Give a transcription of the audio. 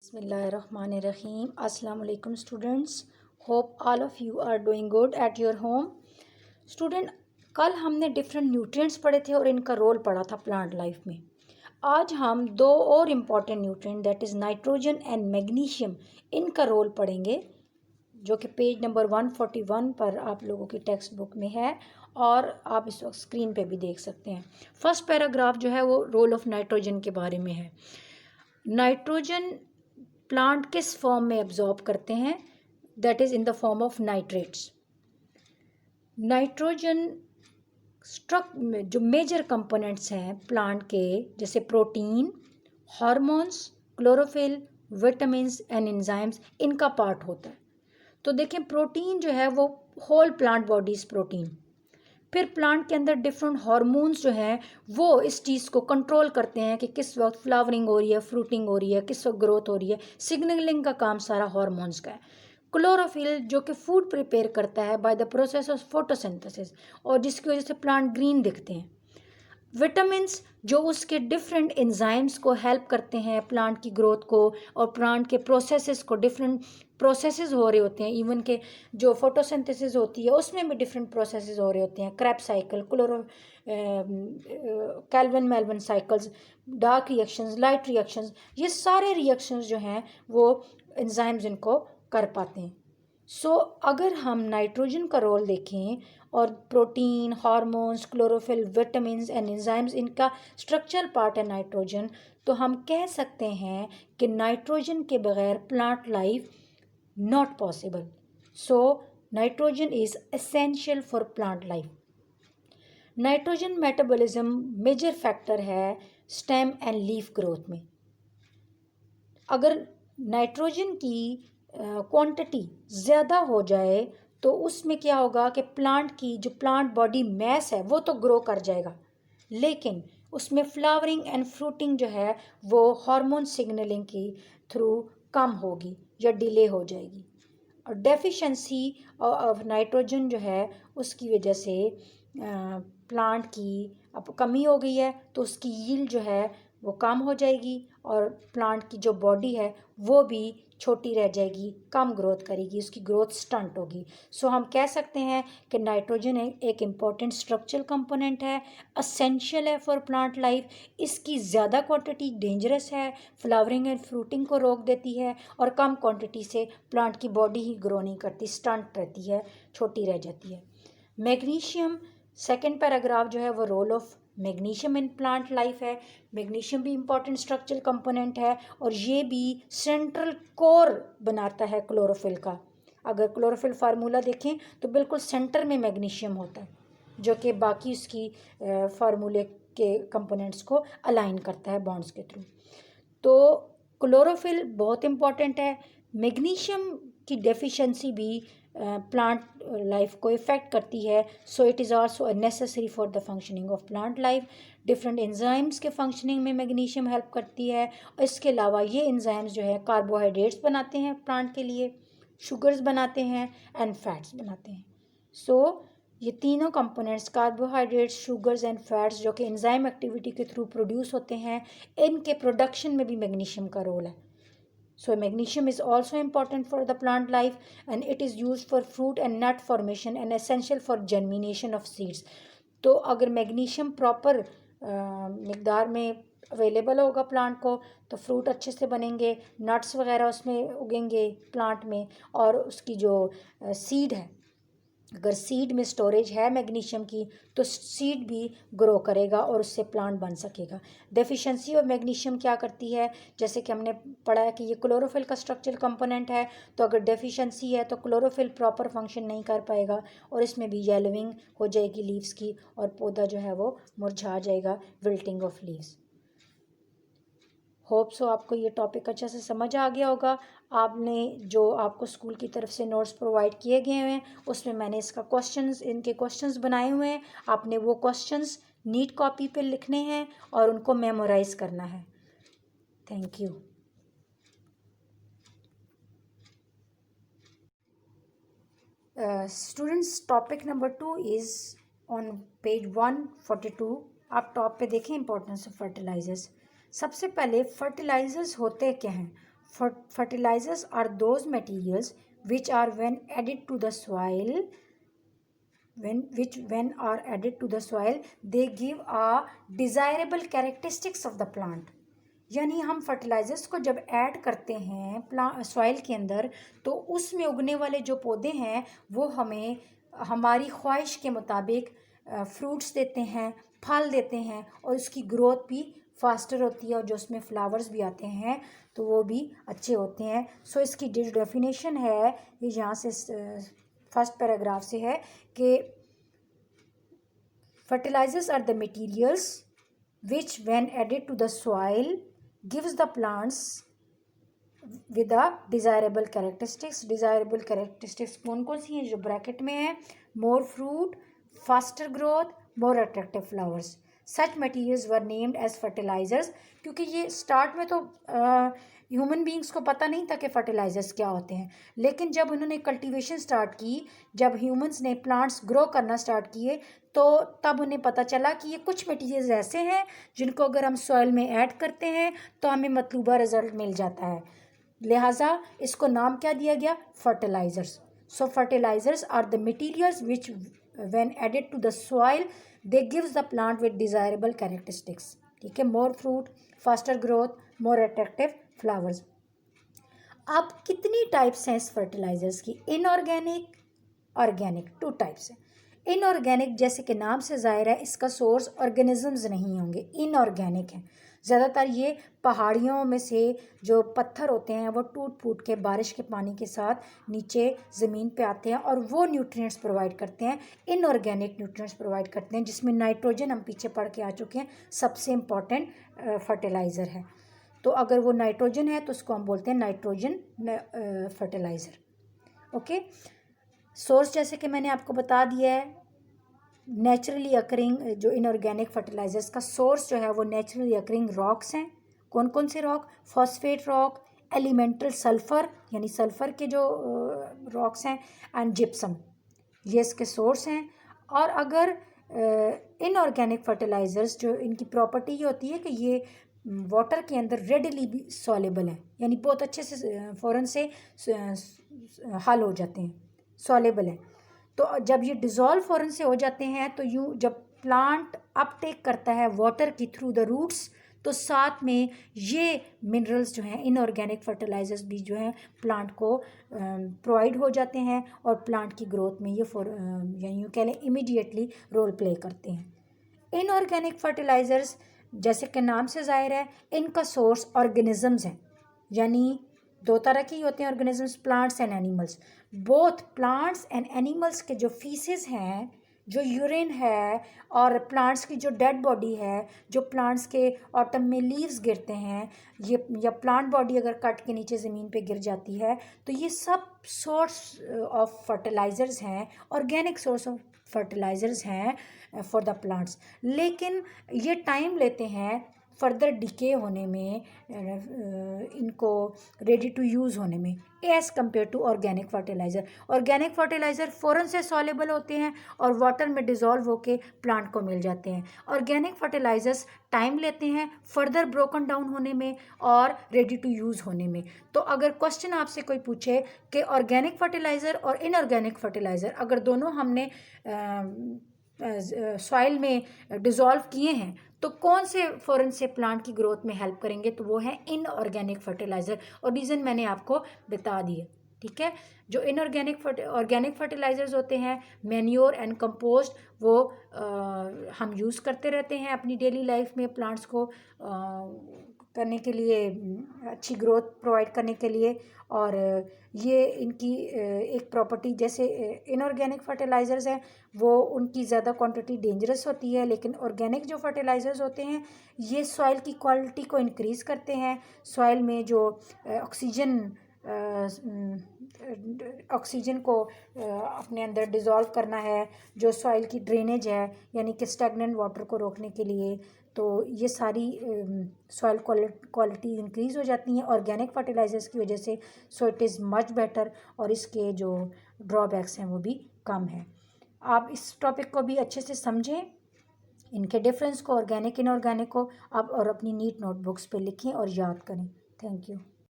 Bismillahirrahmanirrahim. Assalamu alaikum students. Hope all of you are doing good at your home. Student, कल हमने different nutrients पढ़े थे और इनका रोल पढ़ा था प्लांट लाइफ में। आज हम दो और important nutrient that is nitrogen and magnesium, इनका रोल पढ़ेंगे, जो कि पेज नंबर 141 पर आप लोगों की टेक्स्ट बुक में है और आप इस वक्त स्क्रीन पे भी देख सकते हैं। फर्स्ट पैराग्राफ जो है वो रोल ऑफ नाइट्रोजन के बारे में है। नाइट्रोजन प्लांट किस फॉर्म में एब्जॉर्ब करते हैं? That is in the form of nitrates. Nitrogen जो मेजर कंपोनेंट्स हैं प्लांट के, जैसे protein, hormones, chlorophyll, vitamins and enzymes, इनका पार्ट होता है। तो देखें, प्रोटीन जो है वो होल प्लांट बॉडीज प्रोटीन। फिर प्लांट के अंदर डिफरेंट हार्मोन्स जो हैं वो इस चीज़ को कंट्रोल करते हैं कि किस वक्त फ्लावरिंग हो रही है, फ्रूटिंग हो रही है, किस वक्त ग्रोथ हो रही है। सिग्नलिंग का काम सारा हार्मोन्स का है। क्लोरोफिल जो कि फूड प्रिपेयर करता है by the process of photosynthesis, और जिसकी वजह से प्लांट ग्रीन दिखते हैं। विटामिन्स जो उसके डिफरेंट एंजाइम्स को हेल्प करते हैं प्लांट की ग्रोथ को, और प्लांट के प्रोसेसेस को, डिफरेंट प्रोसेसेस हो रहे होते हैं, इवन के जो फोटोसिंथेसिस होती है उसमें भी डिफरेंट प्रोसेसेस हो रहे होते हैं। Krebs cycle, Calvin Melvin cycles, dark reactions, light reactions, ये सारे रिएक्शंस जो हैं वो एंजाइम्स इनको कर पाते हैं। अगर हम नाइट्रोजन का रोल देखें और protein, hormones, chlorophyll, vitamins and enzymes, इनका स्ट्रक्चरल पार्ट है नाइट्रोजन, तो हम कह सकते हैं कि नाइट्रोजन के बगैर plant life not possible. Nitrogen is essential for plant life. Nitrogen metabolism major factor है स्टेम एंड लीफ ग्रोथ में। अगर नाइट्रोजन की क्वांटिटी ज़्यादा हो जाए तो उसमें क्या होगा कि प्लांट की जो प्लांट बॉडी मैस है वो तो ग्रो कर जाएगा, लेकिन उसमें फ्लावरिंग एंड फ्रूटिंग जो है वो हार्मोन सिग्नलिंग की थ्रू कम होगी या डिले हो जाएगी। और डेफिशिएंसी ऑफ नाइट्रोजन जो है उसकी वजह से प्लांट की अब कमी हो गई है तो उसकी यील्ड जो है वो कम हो जाएगी और प्लांट की जो बॉडी है वो भी छोटी रह जाएगी, कम ग्रोथ करेगी, उसकी ग्रोथ स्टंट होगी। हम कह सकते हैं कि नाइट्रोजन एक इम्पॉर्टेंट स्ट्रक्चरल कंपोनेंट है, असेंशियल है फॉर प्लांट लाइफ। इसकी ज़्यादा क्वांटिटी डेंजरस है, फ्लावरिंग एंड फ्रूटिंग को रोक देती है, और कम क्वांटिटी से प्लांट की बॉडी ही ग्रो नहीं करती, स्टंट रहती है, छोटी रह जाती है। मैग्नीशियम, सेकेंड पैराग्राफ जो है वो role of magnesium in plant life है। मैग्नीशियम भी इंपॉर्टेंट स्ट्रक्चरल कंपोनेंट है और ये भी सेंट्रल कोर बनाता है क्लोरोफिल का। अगर क्लोरोफिल फार्मूला देखें तो बिल्कुल सेंटर में मैग्नीशियम होता है, जो कि बाकी उसकी फार्मूले के कंपोनेंट्स को अलाइन करता है बॉन्ड्स के थ्रू। तो क्लोरोफिल बहुत इंपॉर्टेंट है। मैग्नीशियम की डेफिशिएंसी भी प्लांट लाइफ को इफ़ेक्ट करती है, it is also necessary for the functioning of plant life. Different enzymes के फंक्शनिंग में मैग्नीशियम हेल्प करती है। और इसके अलावा ये एंजाइम्स जो है कार्बोहाइड्रेट्स बनाते हैं प्लांट के लिए, शुगर्स बनाते हैं एंड फैट्स बनाते हैं। ये तीनों components, carbohydrates, sugars and fats, जो कि एंजाइम एक्टिविटी के थ्रू प्रोड्यूस होते हैं, इनके प्रोडक्शन में भी मैग्नीशियम का रोल है। Magnesium is also important for the plant life and it is used for fruit and nut formation and essential for germination of seeds. तो अगर मैग्नीशियम प्रॉपर मिकदार में अवेलेबल होगा प्लांट को तो फ्रूट अच्छे से बनेंगे, नट्स वगैरह उसमें उगेंगे प्लांट में, और उसकी जो सीड है, अगर सीड में स्टोरेज है मैग्नीशियम की तो सीड भी ग्रो करेगा और उससे प्लांट बन सकेगा। डेफिशिएंसी ऑफ मैग्नीशियम क्या करती है, जैसे कि हमने पढ़ा है कि ये क्लोरोफिल का स्ट्रक्चरल कंपोनेंट है, तो अगर डेफिशिएंसी है तो क्लोरोफिल प्रॉपर फंक्शन नहीं कर पाएगा और इसमें भी येलोइंग हो जाएगी लीव्स की और पौधा जो है वो मुरझा जाएगा, wilting of leaves. Hope so आपको ये टॉपिक अच्छे से समझ आ गया होगा। आपने जो आपको स्कूल की तरफ से नोट्स प्रोवाइड किए गए हैं उसमें मैंने इनके क्वेश्चंस बनाए हुए हैं। आपने वो क्वेश्चंस नीट कॉपी पे लिखने हैं और उनको मेमोराइज करना है। Thank you. Students, topic number 2 is on page 142। आप टॉप पे देखें इंपॉर्टेंस ऑफ फर्टिलाइजर्स। सबसे पहले फर्टिलाइजर्स होते क्या हैं? fertilizers are those materials which are when added to the soil when are added to the soil they give a desirable characteristics of the plant. यानी हम फर्टिलाइजर्स को जब ऐड करते हैं सॉइल के अंदर तो उसमें उगने वाले जो पौधे हैं वो हमें हमारी ख्वाहिश के मुताबिक फ्रूट्स देते हैं, फल देते हैं और उसकी ग्रोथ भी फास्टर होती है और जो उसमें फ्लावर्स भी आते हैं तो वो भी अच्छे होते हैं. सो इसकी जो डेफिनेशन है ये यहाँ से फर्स्ट पैराग्राफ से है कि fertilisers are the materials which when added to the soil gives the plants with a desirable characteristics. desirable characteristics कौन कौन सी हैं जो ब्रैकेट में है? more fruit, faster growth, more attractive flowers. such materials were named as fertilizers. क्योंकि ये start में तो ह्यूमन बींग्स को पता नहीं था कि फर्टिलाइजर्स क्या होते हैं, लेकिन जब उन्होंने कल्टीवेशन स्टार्ट की, जब ह्यूमंस ने प्लांट्स ग्रो करना स्टार्ट किए तो तब उन्हें पता चला कि ये कुछ मटीरियल्स ऐसे हैं जिनको अगर हम सॉइल में ऐड करते हैं तो हमें मतलूबा रिजल्ट मिल जाता है. लिहाजा इसको नाम क्या दिया गया? Fertilizers. So fertilizers are the materials which when added to the soil they gives the plant with desirable characteristics. ठीक है, more fruit, faster growth, more attractive flowers. अब कितनी टाइप्स हैं इस फर्टिलाइजर्स की? इनऑर्गेनिक, ऑर्गेनिक, 2 टाइप्स हैं. Inorganic जैसे कि नाम से ज़ाहिर है इसका सोर्स ऑर्गेनिजम्स नहीं होंगे, इनऑर्गेनिक है. ज़्यादातर ये पहाड़ियों में से जो पत्थर होते हैं वो टूट फूट के बारिश के पानी के साथ नीचे ज़मीन पे आते हैं और वो न्यूट्रिएंट्स प्रोवाइड करते हैं, इनऑर्गेनिक न्यूट्रिएंट्स प्रोवाइड करते हैं, जिसमें नाइट्रोजन हम पीछे पढ़ के आ चुके हैं सबसे इम्पॉर्टेंट फर्टिलाइज़र है. तो अगर वो नाइट्रोजन है तो उसको हम बोलते हैं नाइट्रोजन फर्टिलाइज़र. ओके, सोर्स जैसे कि मैंने आपको बता दिया है, नेचुरली अकरिंग जो इनऑर्गेनिक फर्टिलाइजर्स का सोर्स जो है वो नेचुरली अकरिंग रॉक्स हैं. कौन कौन से rock? Phosphate rock, elemental sulphur यानी सल्फ़र के जो रॉक्स हैं, एंड जिप्सम, ये इसके सोर्स हैं. और अगर इनऑर्गेनिक फर्टिलाइजर्स जो इनकी प्रॉपर्टी ये होती है कि ये वाटर के अंदर रेडिली भी सॉलेबल है, यानी बहुत अच्छे से फ़ौरन से हल हो जाते हैं, सॉलेबल है. तो जब ये डिज़ोल्व फ़ौरन से हो जाते हैं तो यूँ जब प्लांट अपटेक करता है वाटर की थ्रू द रूट्स तो साथ में ये मिनरल्स जो हैं, इनऑर्गेनिक फर्टिलाइजर्स भी जो हैं प्लांट को प्रोवाइड हो जाते हैं और प्लांट की ग्रोथ में ये या यूँ कह लें इमीडिएटली रोल प्ले करते हैं. इनऑर्गेनिक फर्टिलाइजर्स जैसे कि नाम से ज़ाहिर है इनका सोर्स ऑर्गेनिजम्स हैं, यानी 2 तरह के ही होते हैं organisms, plants and animals. Both plants and animals के जो फीसेस हैं, जो यूरिन है और प्लांट्स की जो डेड बॉडी है, जो प्लांट्स के ऑटम में लीव्स गिरते हैं, ये या प्लांट बॉडी अगर कट के नीचे ज़मीन पे गिर जाती है तो ये सब सोर्स ऑफ फर्टिलाइज़र्स हैं, ऑर्गेनिक सोर्स ऑफ फर्टिलाइज़र्स हैं फॉर द प्लांट्स. लेकिन ये टाइम लेते हैं फर्दर डिके होने में, इनको रेडी टू यूज़ होने में, as compare to organic fertiliser. Organic fertiliser फ़ौरन से सॉलेबल होते हैं और वाटर में डिज़ोल्व होके प्लांट को मिल जाते हैं. ऑर्गेनिक फर्टिलाइज़र्स टाइम लेते हैं फर्दर ब्रोकन डाउन होने में और रेडी टू यूज़ होने में. तो अगर क्वेश्चन आपसे कोई पूछे कि ऑर्गेनिक फर्टिलाइज़र और इनऑर्गेनिक फर्टिलाइज़र अगर दोनों हमने सॉइल में डिज़ोल्व किए हैं तो कौन से फ़ौरन से प्लांट की ग्रोथ में हेल्प करेंगे, तो वो है इनऑर्गेनिक फर्टिलाइज़र. और रीज़न मैंने आपको बता दिए. ठीक है, जो ऑर्गेनिक फर्टिलाइज़र्स होते हैं, मैन्योर एंड कंपोस्ट, वो हम यूज़ करते रहते हैं अपनी डेली लाइफ में प्लांट्स को करने के लिए, अच्छी ग्रोथ प्रोवाइड करने के लिए. और ये इनकी एक प्रॉपर्टी, जैसे इनऑर्गेनिक फर्टिलाइज़र्स हैं वो उनकी ज़्यादा क्वांटिटी डेंजरस होती है, लेकिन ऑर्गेनिक जो फर्टिलाइज़र्स होते हैं ये सॉइल की क्वालिटी को इंक्रीज़ करते हैं. सॉइल में जो ऑक्सीजन को अपने अंदर डिज़ोल्व करना है, जो सॉइल की ड्रेनेज है यानी कि स्टैगनेंट वाटर को रोकने के लिए, तो ये सारी सॉइल क्वालिटी इंक्रीज़ हो जाती हैं ऑर्गेनिक फर्टिलाइज़र्स की वजह से. So it is much better और इसके जो ड्रॉबैक्स हैं वो भी कम है. आप इस टॉपिक को भी अच्छे से समझें, इनके डिफरेंस को, ऑर्गेनिक इनऑर्गेनिक को आप और अपनी नीट नोटबुक्स पे लिखें और याद करें. Thank you.